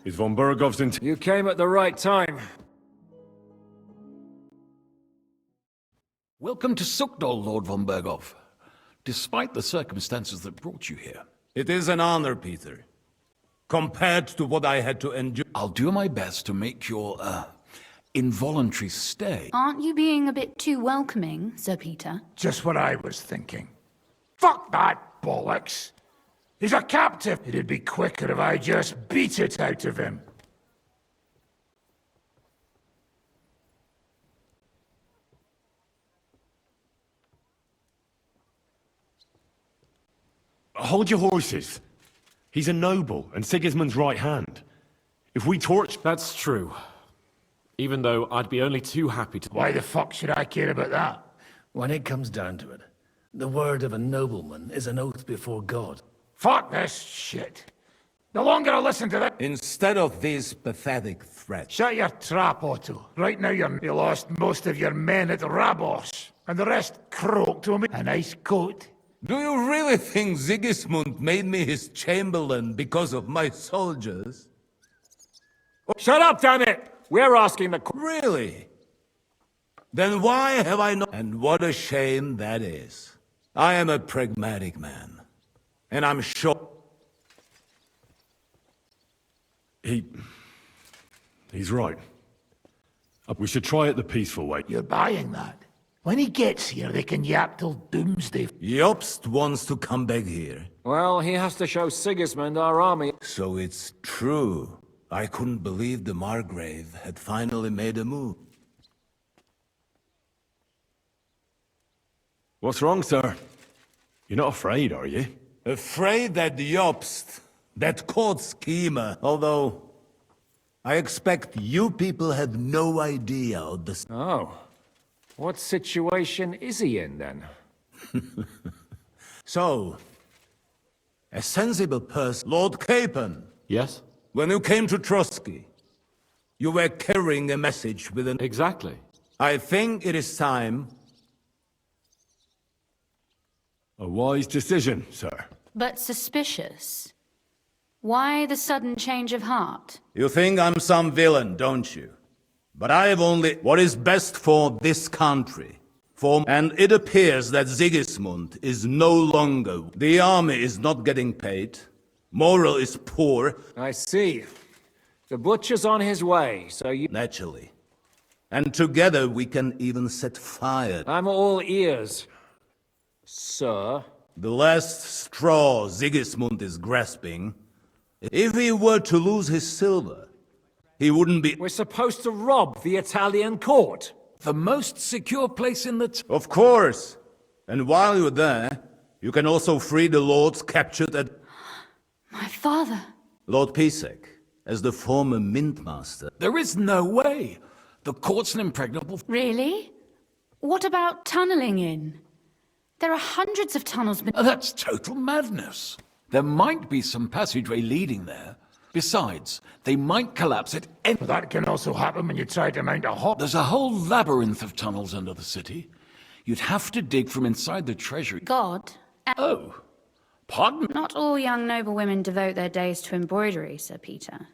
Is von Bergov's You came at the right time. Welcome to Sukdol, Lord von Bergov. Despite the circumstances that brought you here. It is an honor, Peter. Compared to what I had to endure. I'll do my best to make your, involuntary stay. Aren't you being a bit too welcoming, Sir Peter? Just what I was thinking. Fuck that bollocks! He's a captive! It'd be quicker if I just beat it out of him. Hold your horses. He's a noble and Sigismund's right hand. If we torch... That's true. Even though I'd be only too happy to... Why the fuck should I care about that? When it comes down to it, the word of a nobleman is an oath before God. Fuck this shit. The longer I listen to that... Instead of these pathetic threats. Shut your trap, Otto. Right now you lost most of your men at Rabos. And the rest croaked on me. A nice coat. Do you really think Sigismund made me his chamberlain because of my soldiers? Shut up, damn it! We're asking the... Really? Then why have I not... And what a shame that is. I am a pragmatic man. And I'm sure... He's right. We should try it the peaceful way. You're buying that? When he gets here, they can yap till doomsday. Jobst wants to come back here. Well, he has to show Sigismund our army. So it's true. I couldn't believe the Margrave had finally made a move. What's wrong, sir? You're not afraid, are you? Afraid that Jobst, that court schemer, although I expect you people have no idea of the... Oh. What situation is he in, then? So, a sensible person, Lord Capon. Yes? When you came to Trotsky, you were carrying a message with an... Exactly. I think it is time... A wise decision, sir. But suspicious. Why the sudden change of heart? You think I'm some villain, don't you? But I have only what is best for this country. And it appears that Sigismund is no longer... The army is not getting paid. Morale is poor. I see. The butcher's on his way, so you... Naturally. And together we can even set fire. I'm all ears, sir. The last straw Sigismund is grasping. If he were to lose his silver, he wouldn't be... We're supposed to rob the Italian court. The most secure place in the... Of course. And while you're there, you can also free the lords captured at... My father. Lord Pisek, as the former mint master. There is no way. The court's an impregnable... Really? What about tunneling in? There are hundreds of tunnels... That's total madness. There might be some passageway leading there. Besides, they might collapse at any... But that can also happen when you try to mount a hop. There's a whole labyrinth of tunnels under the city. You'd have to dig from inside the treasury. God. Oh, pardon? Not all young noblewomen devote their days to embroidery, Sir Peter.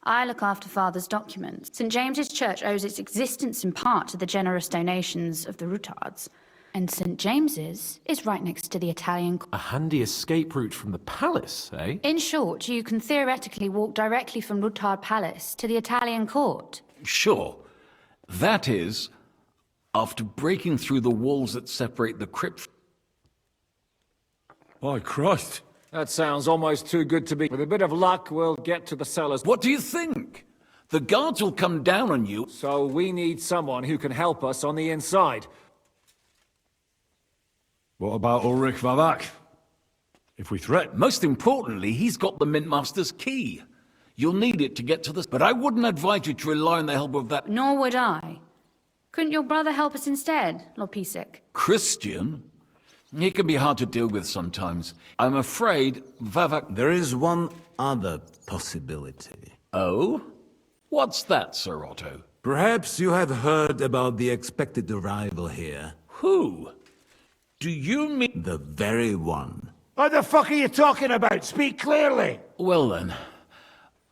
I look after Father's documents. St. James's Church owes its existence in part to the generous donations of the Routards. And St. James's is right next to the Italian... A handy escape route from the palace, eh? In short, you can theoretically walk directly from Routard Palace to the Italian court. Sure. That is, after breaking through the walls that separate the crypt... My Christ. That sounds almost too good to be. With a bit of luck, we'll get to the cellars. What do you think? The guards will come down on you. So we need someone who can help us on the inside. What about Ulrich Vavak? If we threaten... Most importantly, he's got the Mintmaster's key. You'll need it to get to the... But I wouldn't advise you to rely on the help of that... Nor would I. Couldn't your brother help us instead, Lord Pisek? Christian? He can be hard to deal with sometimes. I'm afraid Vavak... There is one other possibility. Oh? What's that, Sir Otto? Perhaps you have heard about the expected arrival here. Who? Do you mean... The very one. What the fuck are you talking about? Speak clearly. Well then,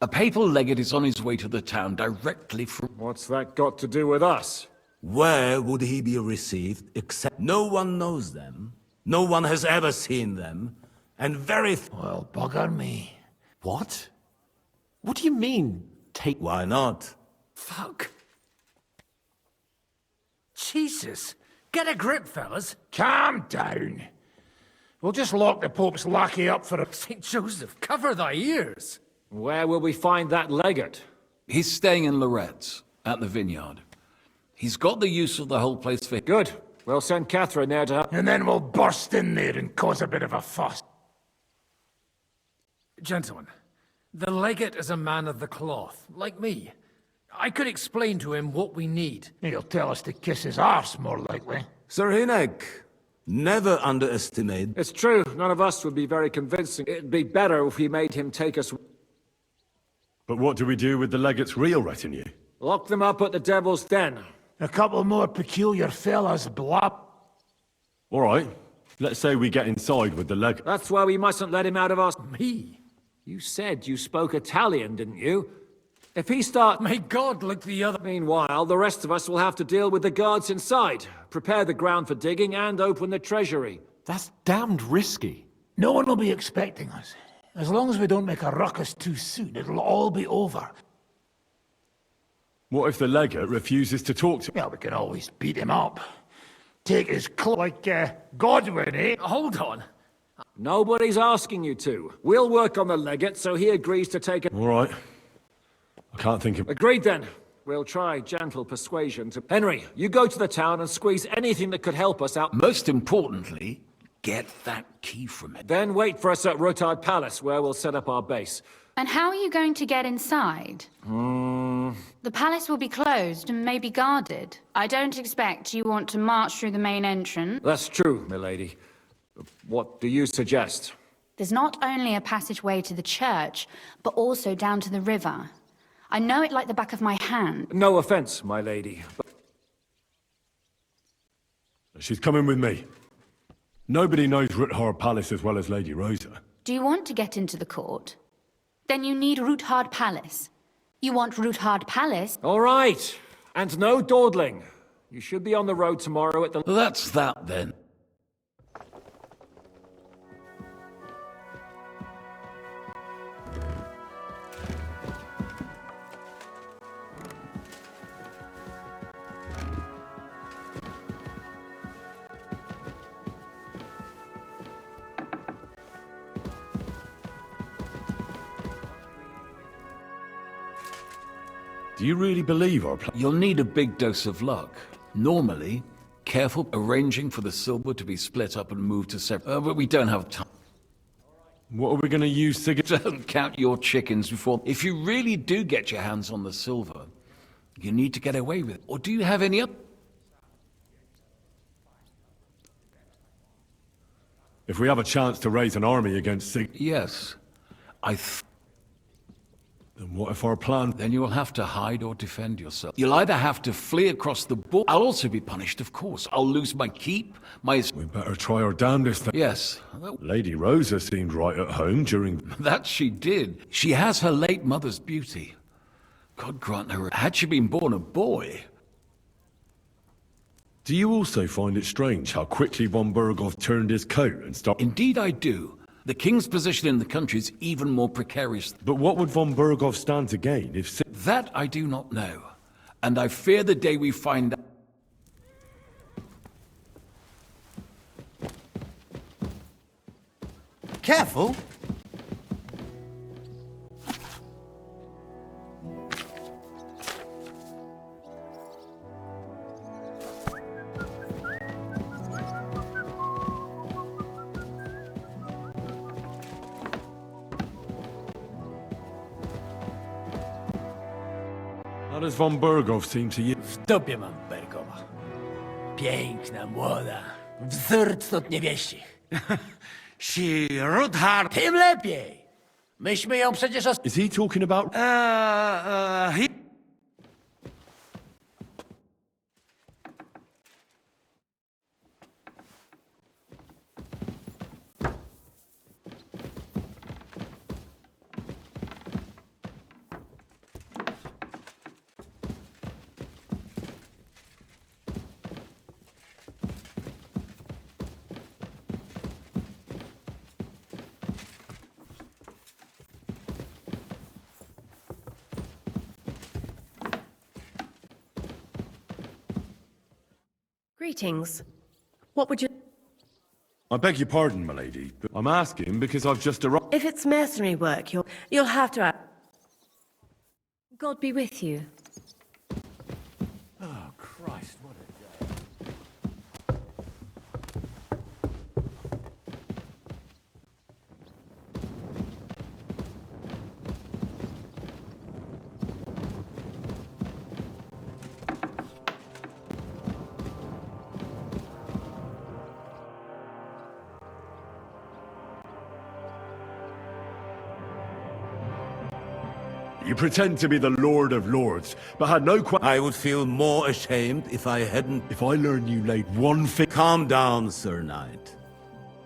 A papal legate is on his way to the town directly from... What's that got to do with us? Where would he be received except no one knows them, no one has ever seen them, and Well, bugger me. What? What do you mean, take... Why not? Fuck. Jesus. Get a grip, fellas. Calm down. We'll just lock the Pope's lackey up for a... St. Joseph, cover thy ears. Where will we find that legate? He's staying in Loretz, at the vineyard. He's got the use of the whole place for... Good. We'll send Catherine there to... And then we'll burst in there and cause a bit of a fuss. Gentlemen, the legate is a man of the cloth, like me. I could explain to him what we need. He'll tell us to kiss his arse, more likely. Sir Hinek, never underestimate. It's true, none of us would be very convincing. It'd be better if we made him take us... But what do we do with the legate's real retinue? Lock them up at the Devil's Den. A couple more peculiar fellas, blop. All right. Let's say we get inside with the legate. That's why we mustn't let him out of our... Me? You said you spoke Italian, didn't you? If he starts... May God look the other... Meanwhile, the rest of us will have to deal with the guards inside, prepare the ground for digging, and open the treasury. That's damned risky. No one will be expecting us. As long as we don't make a ruckus too soon, it'll all be over. What if the legate refuses to talk to... Well, we can always beat him up. Take his like Godwin, eh? Hold on. Nobody's asking you to. We'll work on the legate so he agrees to take it. All right. I can't think of... Agreed then. We'll try gentle persuasion to... Henry, you go to the town and squeeze anything that could help us out. Most importantly, get that key from it. Then wait for us at Rotard Palace, where we'll set up our base. And how are you going to get inside? The palace will be closed and may be guarded. I don't expect you want to march through the main entrance. That's true, milady. What do you suggest? There's not only a passageway to the church, but also down to the river. I know it like the back of my hand. No offense, my lady, but... She's coming with me. Nobody knows Rutard Palace as well as Lady Rosa. Do you want to get into the court? Then you need Rutard Palace. You want Rutard Palace? All right. And no dawdling. You should be on the road tomorrow at the... That's that, then. Do you really believe our plan? You'll need a big dose of luck. Normally, careful arranging for the silver to be split up and moved to separate... but we don't have time. What are we going to use to get... Don't count your chickens before... If you really do get your hands on the silver, you need to get away with it. Or do you have any up... If we have a chance to raise an army against Sig... Yes. Then what if our plan... Then you will have to hide or defend yourself. You'll either have to flee across the border... I'll also be punished, of course. I'll lose my keep, my... We better try our damnedest then. Yes. Lady Rosa seemed right at home during... That she did. She has her late mother's beauty. God grant her... Had she been born a boy... Do you also find it strange how quickly von Burgov turned his coat and stopped... Indeed I do. The king's position in the country is even more precarious. But what would von Burgov stand to gain if... That I do not know. And I fear the day we find out. Careful! How does von Burgov seem to you? W dupie mam Bergowa. Piękna, młoda. Wzór cnót niewieścich. Si Ruther. Tym lepiej. Myśmy ją przecież... Is he talking about... Greetings. What would you... I beg your pardon, milady, but I'm asking because I've just arrived. If it's mercenary work, you'll have to... God be with you. Oh, Christ, what a day. You pretend to be the Lord of Lords, but had no I would feel more ashamed if I hadn't... If I learn you laid one thing... Calm down, Sir Knight.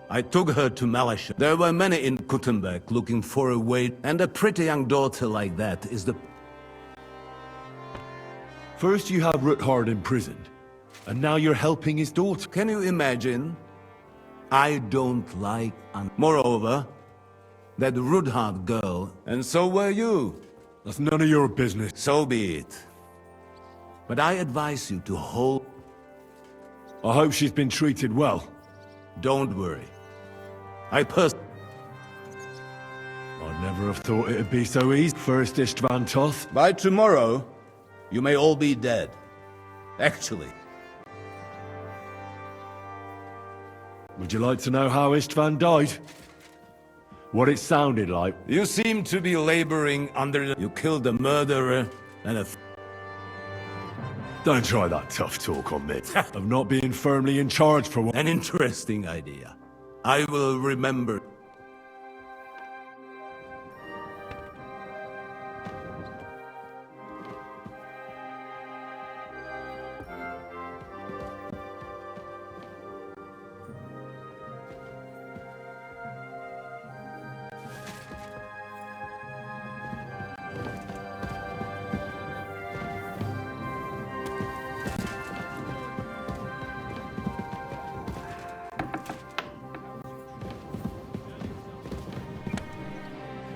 I took her to Malashar. There were many in Kuttenberg looking for a way, and a pretty young daughter like that is the... First you have Ruthard imprisoned, and now you're helping his daughter. Can you imagine? I don't like... Moreover, that Ruthard girl, and so were you. That's none of your business. So be it. But I advise you to hold... I hope she's been treated well. Don't worry. I'd never have thought it'd be so easy. First Istvan Toth. By tomorrow, you may all be dead. Actually. Would you like to know how Istvan died? What it sounded like? You seem to be laboring under the... You killed a murderer and a... Don't try that tough talk on me. Of not being firmly in charge for one. An interesting idea. I will remember.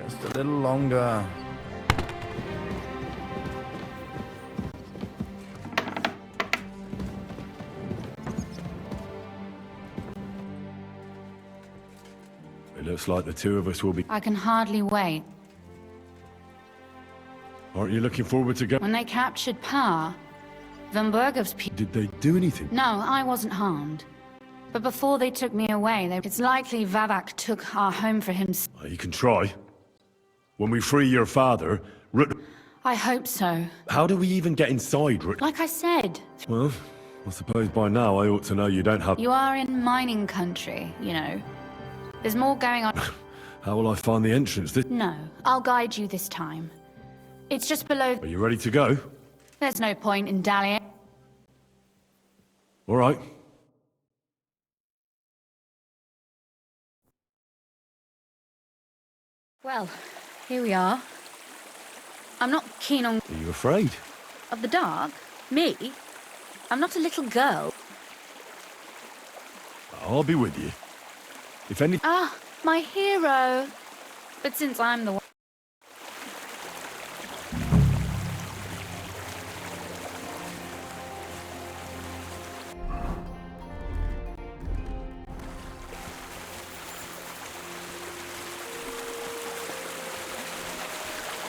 Just a little longer. It looks like the two of us will be... I can hardly wait. Aren't you looking forward to When they captured Pa, Van Bergov's people... Did they do anything? No, I wasn't harmed. But before they took me away, it's likely Vavak took our home for him. You can try. When we free your father, I hope so. How do we even get inside, Like I said, Well, I suppose by now I ought to know you don't have... you are in mining country, you know. There's more going on. How will I find the entrance? No, I'll guide you this time. It's just below... Are you ready to go? There's no point in dallying. All right. Well, here we are. I'm not keen on... Are you afraid? Of the dark? Me? I'm not a little girl. I'll be with you. If any... Ah, my hero. But since I'm the one...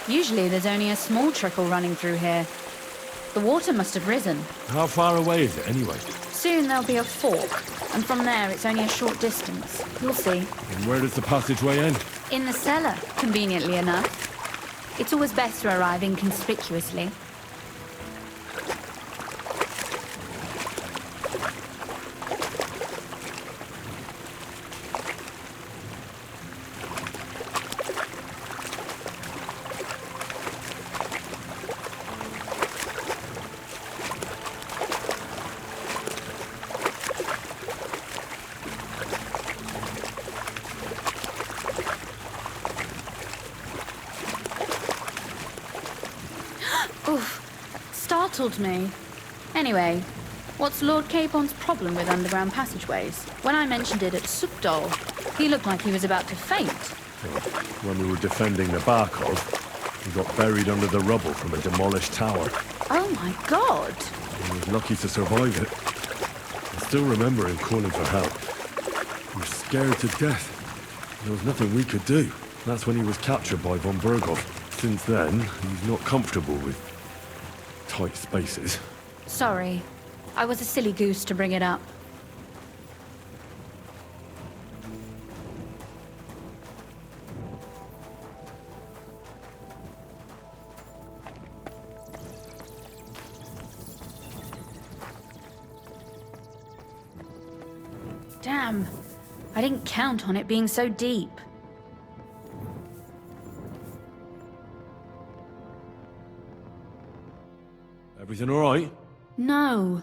Usually there's only a small trickle running through here. The water must have risen. How far away is it, anyway? Soon there'll be a fork, and from there it's only a short distance. You'll see. And where does the passageway end? In the cellar, conveniently enough. It's always best to arrive inconspicuously. Startled me. Anyway, what's Lord Capon's problem with underground passageways? When I mentioned it at Supdol, he looked like he was about to faint. When we were defending the Barkov, he got buried under the rubble from a demolished tower. Oh my god! He was lucky to survive it. still remember him calling for help. He was scared to death. There was nothing we could do. That's when he was captured by von Berghoff. Since then, he's not comfortable with tight spaces. Sorry. I was a silly goose to bring it up. Damn. I didn't count on it being so deep. Everything all right? No.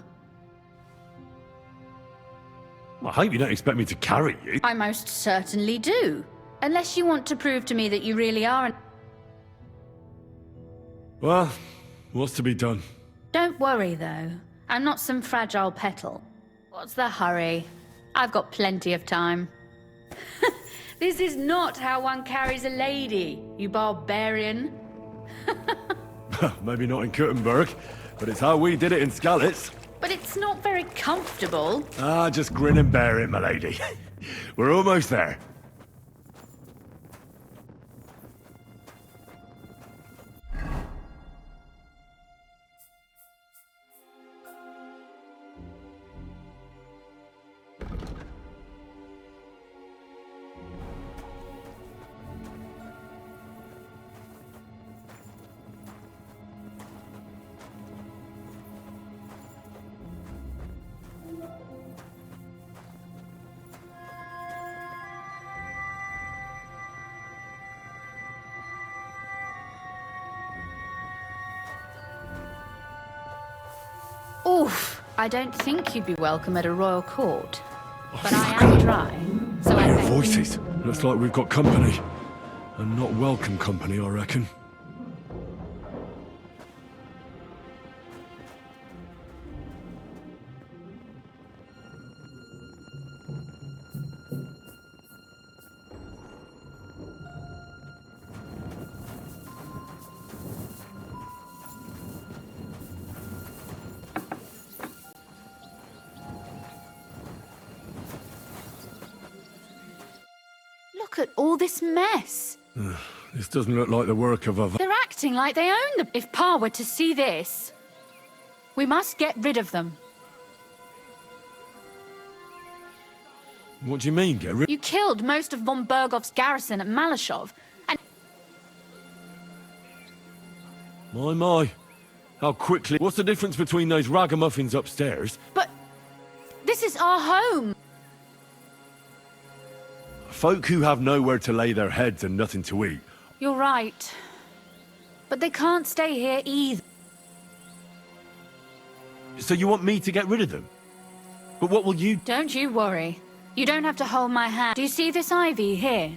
I hope you don't expect me to carry you. I most certainly do. Unless you want to prove to me that you really are an... Well, what's to be done? Don't worry, though. I'm not some fragile petal. What's the hurry? I've got plenty of time. This is not how one carries a lady, you barbarian. Maybe not in Kuttenberg, but it's how we did it in Skalitz. But it's not very comfortable. Ah, just grin and bear it, my lady. We're almost there. Oof, I don't think you'd be welcome at a royal court. But I am dry, so I bet... Voices. Looks like we've got company. And not welcome company, I reckon. Look at all this mess. This doesn't look like the work of a... They're acting like they own them. If Pa were to see this, we must get rid of them. What do you mean, get rid... You killed most of von Berghoff's garrison at Malashov, and... My. How quickly... What's the difference between those ragamuffins upstairs? But... this is our home! Folk who have nowhere to lay their heads and nothing to eat. You're right. But they can't stay here either. So you want me to get rid of them? But what will you... Don't you worry. You don't have to hold my hand. Do you see this ivy here?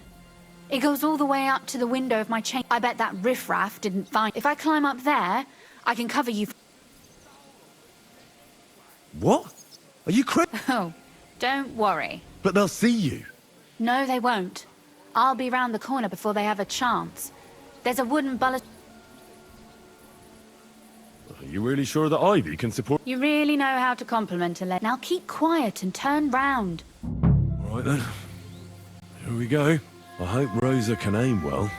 It goes all the way up to the window of my chamber. I bet that riffraff didn't find... If I climb up there, I can cover you... What? Are you crazy? Oh, don't worry. But they'll see you. No, they won't. I'll be round the corner before they have a chance. There's a wooden bullet... Are you really sure that Ivy can support... You really know how to compliment a lady. Now keep quiet and turn round. All right then. Here we go. I hope Rosa can aim well.